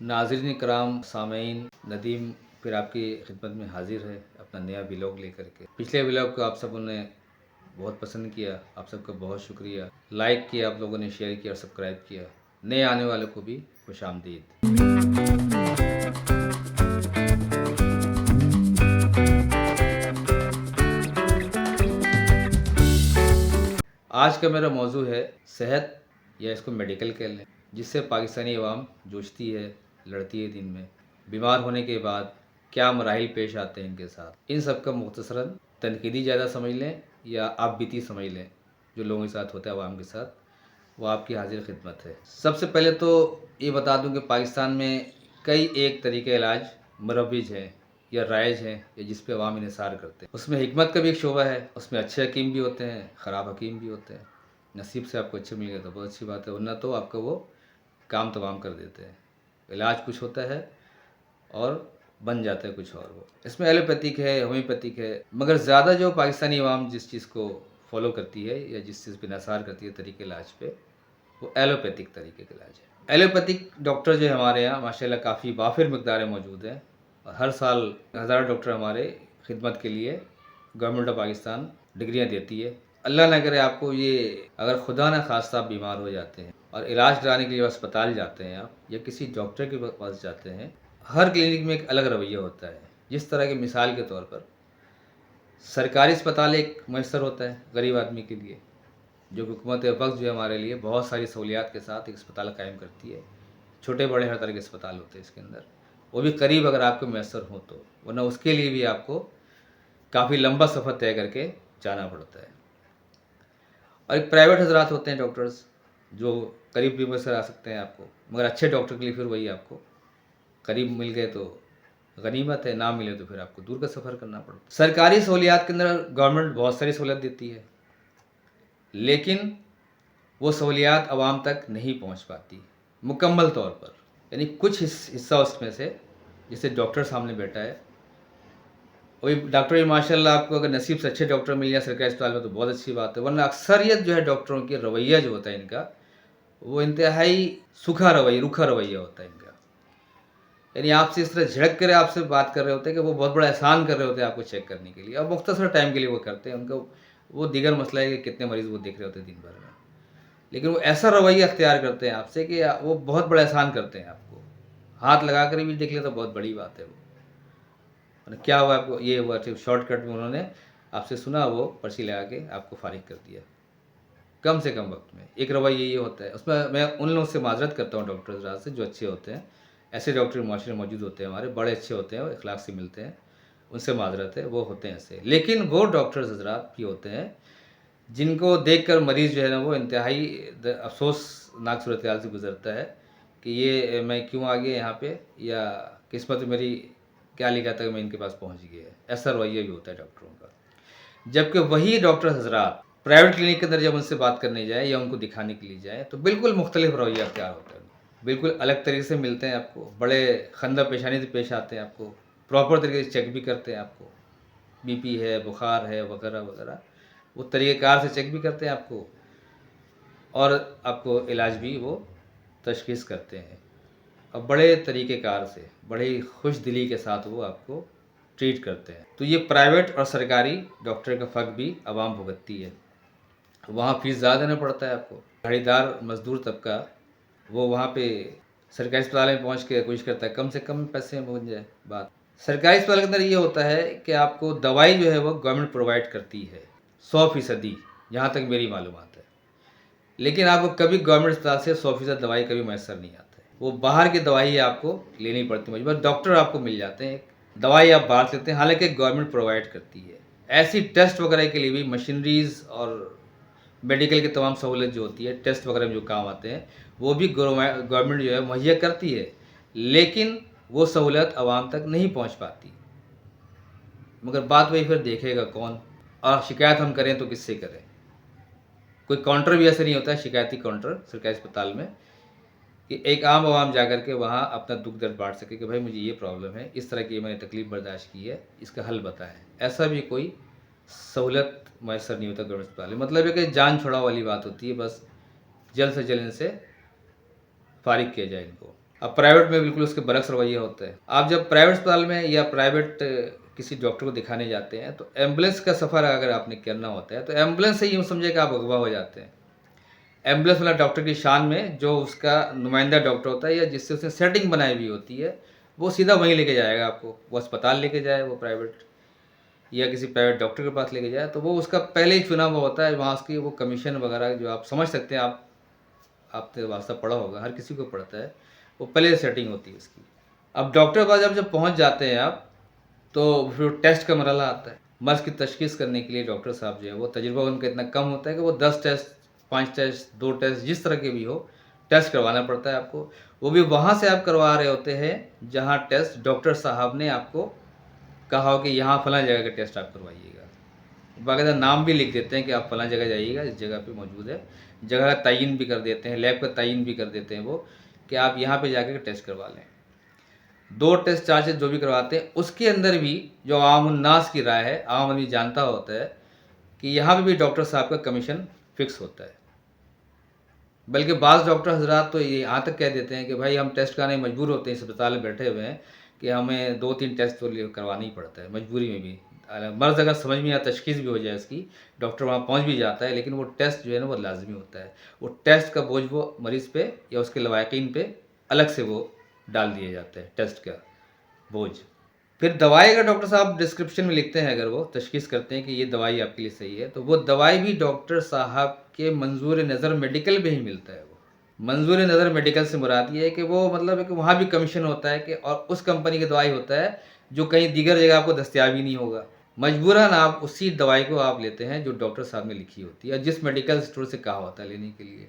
नाज़रीन कराम सामीन, नदीम फिर आपकी खिदमत में हाजिर है अपना नया व्लॉग लेकर के। पिछले व्लॉग को आप सबों ने बहुत पसंद किया, आप सबका बहुत शुक्रिया। लाइक किया आप लोगों ने, शेयर किया और सब्सक्राइब किया। नए आने वालों को भी खुशामदीद। आज का मेरा मौजू है सेहत, या इसको मेडिकल कह लें, जिससे पाकिस्तानी अवाम जूझती है, लड़ती है दिन में। बीमार होने के बाद क्या मराहिल पेश आते हैं इनके साथ, इन सब का मुख्तसरन तनकीदी ज़्यादा समझ लें या आप बीती समझ लें जो लोगों के साथ होता है अवाम के साथ, वो आपकी हाजिर खिदमत है। सबसे पहले तो ये बता दूं कि पाकिस्तान में कई एक तरीके इलाज मरविज हैं या राइज हैं या जिस पे अवाम इन्हिसार करते हैं। उसमें हिकमत का भी एक शोबा है, उसमें अच्छे हकीम भी होते हैं, ख़राब हकीम भी होते हैं। नसीब से आपको अच्छे मिल गए तो बहुत अच्छी बात है, वरना तो आपका वो काम तमाम कर देते हैं। इलाज कुछ होता है और बन जाता है कुछ और। वो इसमें एलोपैथिक है, होम्योपैथिक है, मगर ज़्यादा जो पाकिस्तानी अवाम जिस चीज़ को फॉलो करती है या जिस चीज़ पर निसार करती है तरीके इलाज पे, वो एलोपैथिक तरीके का इलाज है। एलोपैथिक डॉक्टर जो है हमारे यहाँ माशाल्लाह काफ़ी वाफिर मकदार में मौजूद हैं और हर साल हज़ार डॉक्टर हमारे खिदमत के लिए गवर्नमेंट ऑफ पाकिस्तान डिग्रियाँ देती है। अल्लाह ना करे आपको ये, अगर खुदा न खास्ता आप बीमार हो जाते हैं और इलाज कराने के लिए अस्पताल जाते हैं आप या किसी डॉक्टर के पास जाते हैं, हर क्लिनिक में एक अलग रवैया होता है। जिस तरह की मिसाल के तौर पर सरकारी अस्पताल एक मैसर होता है गरीब आदमी के लिए, जो कि हुकूमत वक्त जो है हमारे लिए बहुत सारी सहूलियात के साथ एक अस्पताल कायम करती है। छोटे बड़े हर तरह के अस्पताल होते हैं इसके अंदर, वो भी करीब अगर आपको मैसर हो तो, वरना उसके लिए भी आपको काफ़ी लंबा सफ़र तय करके जाना पड़ता है। और एक प्राइवेट हजरात होते हैं डॉक्टर्स जो करीब भी मैसर आ सकते हैं आपको, मगर अच्छे डॉक्टर के लिए फिर वही आपको करीब मिल गए तो गनीमत है, ना मिले तो फिर आपको दूर का सफ़र करना पड़ता है। सरकारी सहूलियात के अंदर गवर्नमेंट बहुत सारी सहूलियत देती है, लेकिन वो सहूलियात आवाम तक नहीं पहुंच पाती मुकम्मल तौर पर। यानी कुछ हिस्सा उसमें से, जैसे डॉक्टर सामने बैठा है, वही डॉक्टर भी माशाल्लाह आपको अगर नसीब से अच्छे डॉक्टर मिल जाए सरकारी अस्पताल में तो बहुत अच्छी बात है, वरना अक्सरियत जो है डॉक्टरों की रवैया जो होता है इनका, वो इंतहाई सूखा रवैया, रूखा रवैया होता है इनका। यानी आपसे इस तरह झड़क कर आपसे बात कर रहे होते हैं कि वो बहुत बड़ा एहसान कर रहे होते हैं आपको चेक करने के लिए, और मुख्तसर टाइम के लिए वो करते हैं। उनका वो दीगर मसला है कि कितने मरीज़ वो देख रहे होते हैं दिन भर में, लेकिन वो ऐसा रवैया अख्तियार करते हैं आपसे कि वो बहुत बड़ा एहसान करते हैं आपको। हाथ लगा कर भी देख ले तो बहुत बड़ी बात है वो। क्या हुआ आपको, ये हुआ, शॉर्टकट में उन्होंने आपसे सुना, वो पर्ची लगा के आपको फारिग कर दिया कम से कम वक्त में। एक रवैया ये होता है। उसमें मैं उन लोगों से माजरत करता हूँ डॉक्टर हज़रात से जो अच्छे होते हैं, ऐसे डॉक्टर माशरे में मौजूद होते हैं हमारे, बड़े अच्छे होते हैं और इखलाक से मिलते हैं, उनसे माजरत है, वो होते हैं ऐसे। लेकिन वो डॉक्टर्स हज़रात भी होते हैं जिनको देख कर मरीज़ जो है ना वो इंतहाई अफसोसनाक सूरत हाल से गुजरता है कि ये मैं क्यों आ गया यहाँ पे, या किस्मत मेरी क्या लिखा था कि मैं इनके पास पहुँच गया। ऐसा रवैया भी होता है डॉक्टरों का। जबकि वही डॉक्टर हज़रात प्राइवेट क्लिनिक के अंदर जब उनसे बात करने जाए या उनको दिखाने के लिए जाए तो बिल्कुल मुख्तलिफ रवैया अख्तियार होता है। बिल्कुल अलग तरीके से मिलते हैं आपको, बड़े खंदा पेशानी से पेश आते हैं आपको, प्रॉपर तरीके से चेक भी करते हैं आपको, बीपी है, बुखार है, वगैरह वगैरह, वो तरीक़ेकार से चेक भी करते हैं आपको और आपको इलाज भी वो तशख़ीस करते हैं, और बड़े तरीक़ेकार से, बड़े ही खुश दिली के साथ वो आपको ट्रीट करते हैं। तो ये प्राइवेट और सरकारी डॉक्टर का फ़र्क भी आवाम भुगतती है। वहाँ फ़ीस ज़्यादा देना पड़ता है आपको। दिहाड़ीदार मज़दूर तबका वो वहाँ पे सरकारी अस्पताल में पहुँच के कोशिश करता है कम से कम पैसे में पहुँच जाए बात। सरकारी अस्पताल के अंदर ये होता है कि आपको दवाई जो है वो गवर्नमेंट प्रोवाइड करती है 100%, जहाँ तक मेरी मालूमात है। लेकिन आपको कभी गवर्नमेंट अस्पताल से 100% दवाई कभी मैसर नहीं आता है। वो बाहर की दवाई आपको लेनी पड़ती है, मजबूर डॉक्टर आपको मिल जाते हैं, दवाई आप बाहर से लेते हैं, हालांकि गवर्नमेंट प्रोवाइड करती है। ऐसी टेस्ट वगैरह के लिए भी मशीनरीज़ और मेडिकल की तमाम सहूलत जो होती है, टेस्ट वगैरह में जो काम आते हैं, वो भी गवर्नमेंट जो है मुहैया करती है, लेकिन वो सहूलत आवाम तक नहीं पहुंच पाती। मगर बात वही, फिर देखेगा कौन, और शिकायत हम करें तो किससे करें। कोई काउंटर भी ऐसा नहीं होता है, शिकायती काउंटर सरकारी अस्पताल में, कि एक आम आवाम जा कर के वहाँ अपना दुख दर्द बांट सके कि भाई मुझे ये प्रॉब्लम है, इस तरह की मैंने तकलीफ़ बर्दाश्त की है, इसका हल बताएं। ऐसा भी कोई सहूलत मैसर नहीं होता गवर्नमेंट अस्पताल में। मतलब है कि जान छुड़ाव वाली बात होती है, बस जल्द से जल्द इनसे फारिग किया जाए इनको। अब प्राइवेट में बिल्कुल उसके बरक्स रवैया होता है। आप जब प्राइवेट अस्पताल में या प्राइवेट किसी डॉक्टर को दिखाने जाते हैं तो एम्बुलेंस का सफ़र अगर आपने करना होता है तो एम्बुलेंस से यूँ समझे कि आप अगवा हो जाते हैं। एम्बुलेंस वाला डॉक्टर की शान में जो उसका नुमाइंदा डॉक्टर होता है या जिससे उसने सेटिंग बनाई हुई होती है, वो सीधा वहीं लेके जाएगा आपको। वो अस्पताल लेके जाए, वो प्राइवेट या किसी प्राइवेट डॉक्टर के पास लेके जाए, तो वो उसका पहले ही चुना हुआ होता है। वहाँ उसकी वो कमीशन वगैरह जो आप समझ सकते हैं, आपने वास्ता पढ़ा होगा, हर किसी को पढ़ता है, वो पहले सेटिंग होती है उसकी। अब डॉक्टर के पास जब पहुँच जाते हैं आप, तो फिर टेस्ट का मरहला आता है। मर्ज़ की तशख़ीस करने के लिए डॉक्टर साहब जो है वो तजुर्बा उनका इतना कम होता है कि वो 10 टेस्ट, 5 टेस्ट, 2 टेस्ट जिस तरह के भी हो, टेस्ट करवाना पड़ता है आपको। वो भी वहाँ से आप करवा रहे होते हैं जहाँ टेस्ट डॉक्टर साहब ने आपको कहा हो कि यहाँ फलां जगह का टेस्ट आप करवाइएगा। बाकायदा नाम भी लिख देते हैं कि आप फलां जगह जाइएगा, इस जगह पे मौजूद है। जगह का तयन भी कर देते हैं, लैब का तयन भी कर देते हैं वो, कि आप यहाँ पे जाकर टेस्ट करवा लें। 2 टेस्ट, 4 टेस्ट जो भी करवाते हैं, उसके अंदर भी जो आवामुन्नास की राय है, आम आदमी जानता होता है कि यहाँ पे भी डॉक्टर साहब का कमीशन फ़िक्स होता है। बल्कि बाज़ डॉक्टर हज़रात तो ये यहाँ तक कह देते हैं कि भाई हम टेस्ट कराने में मजबूर होते हैं, इस अस्पताल में बैठे हुए हैं कि हमें 2-3 टेस्ट तो करवाना ही पड़ता है, मजबूरी में भी। मर्ज़ अगर समझ में या तशख़ीस भी हो जाए उसकी, डॉक्टर वहाँ पहुँच भी जाता है, लेकिन वो टेस्ट जो है ना वो लाज़मी होता है। वो टेस्ट का बोझ वो मरीज़ पे या उसके लवाकिन पे अलग से वो डाल दिया जाता है, टेस्ट का बोझ। फिर दवाई अगर डॉक्टर साहब डिस्क्रिप्शन में लिखते हैं, अगर वो तशख़ीस करते हैं कि ये दवाई आपके लिए सही है, तो वो दवाई भी डॉक्टर साहब के मंजूर नज़र मेडिकल में ही मिलता है। वो मंजूर नज़र मेडिकल से मुराद ये है कि वो मतलब है कि वहाँ भी कमीशन होता है कि और उस कंपनी की दवाई होता है जो कहीं दीगर जगह आपको दस्तियाब ही नहीं होगा। मजबूरन आप उसी दवाई को आप लेते हैं जो डॉक्टर साहब ने लिखी होती है, जिस मेडिकल स्टोर से कहा होता है लेने के लिए।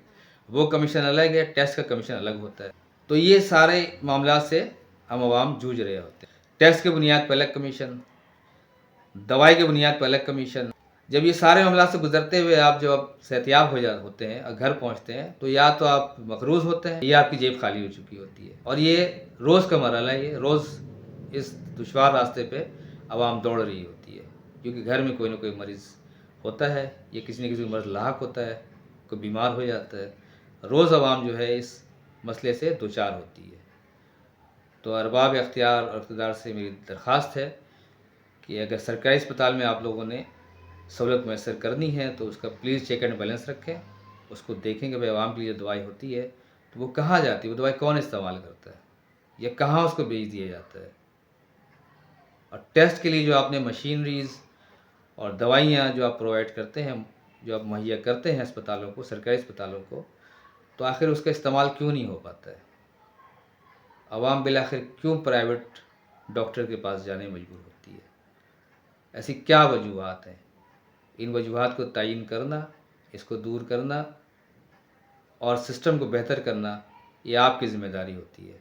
वो कमीशन अलग है, टेस्ट का कमीशन अलग होता है। तो ये सारे मामला से हम आवाम जूझ रहे होते हैं। टेस्ट की बुनियाद पर अलग कमीशन, दवाई की बुनियाद पर अलग कमीशन। जब ये सारे मामला से गुजरते हुए आप जब सेहतियाब होते हैं और घर पहुंचते हैं, तो या तो आप मकरूज़ होते हैं या आपकी जेब खाली हो चुकी होती है। और ये रोज़ का मरहला है, ये रोज़ इस दुश्वार रास्ते पे आवाम दौड़ रही होती है, क्योंकि घर में कोई ना कोई मरीज़ होता है या किसी न किसी को मर्ज़ लाहक होता है, कोई बीमार हो जाता है। रोज़ आवाम जो है इस मसले से दो चार होती है। तो अरबाब इख्तियार और इक़्तिदार से मेरी दरख्वास्त है कि अगर सरकारी अस्पताल में आप लोगों ने सहूलत मैसर करनी है तो उसका प्लीज़ चेक एंड बैलेंस रखें। उसको देखें कि भाई आवाम के लिए जो दवाई होती है तो वो कहाँ जाती है, वो दवाई कौन इस्तेमाल करता है या कहाँ उसको बेच दिया जाता है। और टेस्ट के लिए जो आपने मशीनरीज़ और दवाइयाँ जो आप प्रोवाइड करते हैं, जो आप मुहैया करते हैं अस्पतालों को, सरकारी अस्पतालों को, तो आखिर उसका इस्तेमाल क्यों नहीं हो पाता है। आवाम बिलाखिर क्यों प्राइवेट डॉक्टर के पास जाने मजबूर होती है। ऐसी क्या वजूहात हैं। इन वजूहात को तयन करना, इसको दूर करना और सिस्टम को बेहतर करना, ये आपकी ज़िम्मेदारी होती है।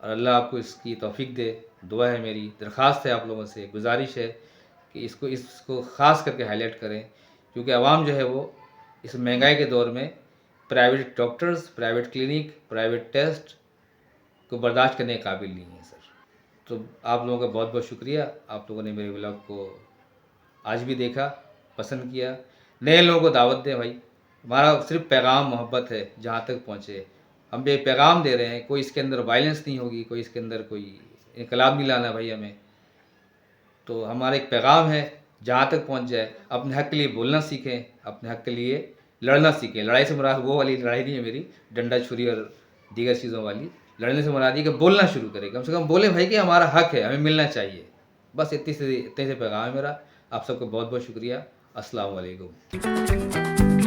और अल्लाह आपको इसकी तौफीक दे। दुआ है मेरी, दरख्वास्त है आप लोगों से, गुजारिश है कि इसको ख़ास करके हाईलाइट करें, क्योंकि आवाम जो है वो इस महंगाई के दौर में private doctors, private clinic, private test को बर्दाश्त करने के काबिल नहीं है सर। तो आप लोगों का बहुत बहुत शुक्रिया। आप लोगों ने मेरे व्लॉग को आज भी देखा, पसंद किया। नए लोगों को दावत दें भाई, हमारा सिर्फ पैगाम मोहब्बत है, जहाँ तक पहुँचे हम ये पैगाम दे रहे हैं। कोई इसके अंदर वायलेंस नहीं होगी, कोई इसके अंदर कोई इनकलाब नहीं लाना भाई हमें। तो हमारा एक पैगाम है, जहाँ तक पहुँच जाए। अपने हक़ के लिए बोलना सीखें, अपने हक़ के लिए लड़ना सीखें। लड़ाई से मुराद वो वाली लड़ाई नहीं है मेरी, डंडा छुरी और दीगर चीज़ों वाली। लड़ने से मुराद ये कि बोलना शुरू करें, कम से कम बोले भाई कि हमारा हक़ है, हमें मिलना चाहिए। बस इतने से पैगाम है मेरा। आप सबको बहुत बहुत शुक्रिया। अस्सलाम वालेकुम।